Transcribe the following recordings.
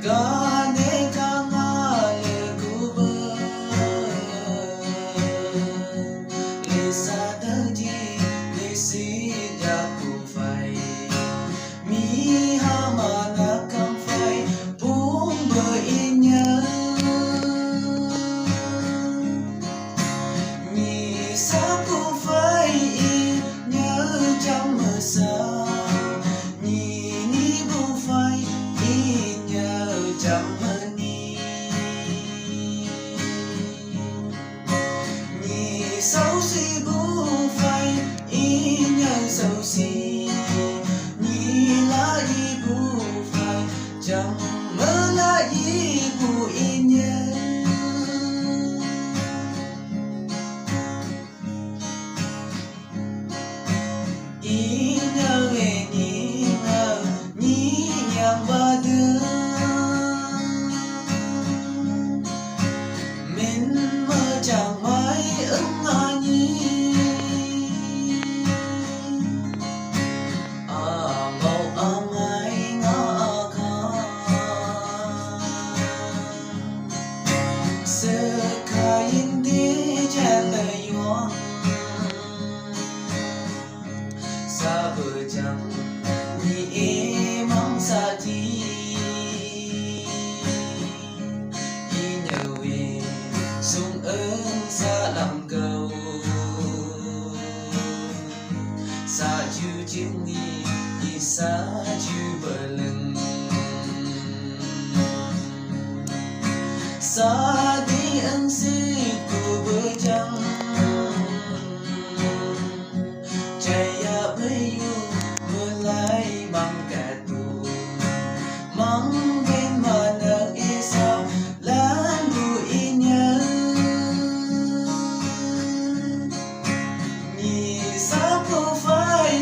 Gane ka nga le guba le sa đơn chi le si ya pu phai mi ha ma na kam phai bum bơ in nhớ mi sa pu phai in nhớ trong mơ sa ni ni bu phai in nhớ trong mơ ni ni sâu si bu phai in nhớ sâu si ni la yi bu phai trong mơ la yi bu in nhớ in nhớ về nhí ngờ nhí nhàng và đưa mình mơ chẳng mãi ứng ngã nhí màu ai ngã khá sơ kain đi chen lời yuang sa bờ chẳng ni e mong sa chi y nhờ về sung ơn sa làm cầu sa chu chiến nghi y sa chu bờ lưng sa đi ân si của bờ chẳng Jaya bayu mulai mangkatu mang bên mana isa lan bu inya ni sa ko phai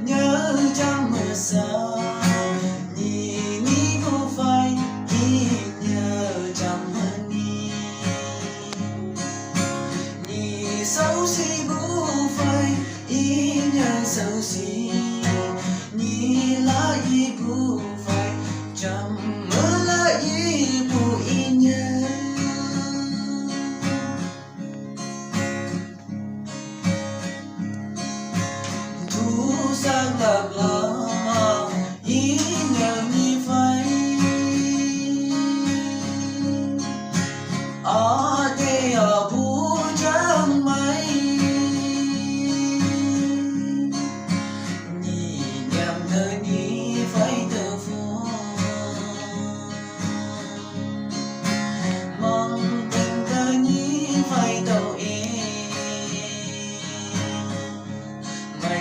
nhớ trong mơ sa ni bu phai nhớ trong mơ ni sâu si bu phai nhớ sâu si ni la yi bu phai trong mơ la yi bu in nhớ thu sang lạc lama y nhớ ni phai te bu chẳng mai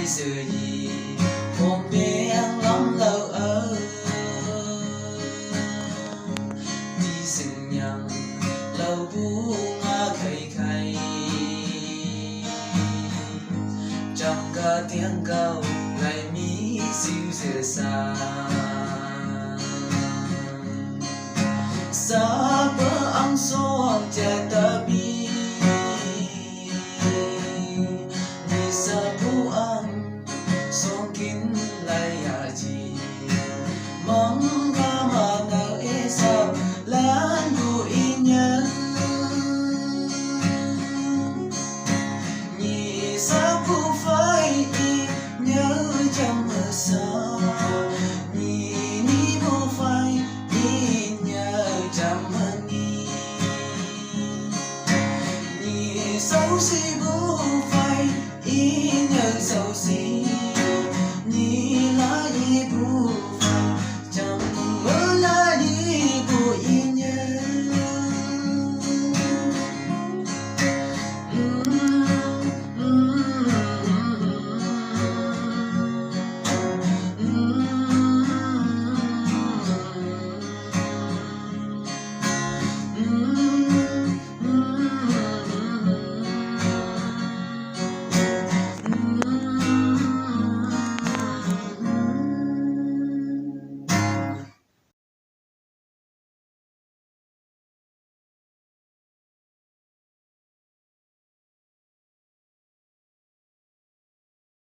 sự gì một bé ngắm lâu ở đi sừng nhằng lâu bu nga khầy khầy trong cả tiếng cầu lại mi siêu dừa xa xa bờ ăn xô chè tơ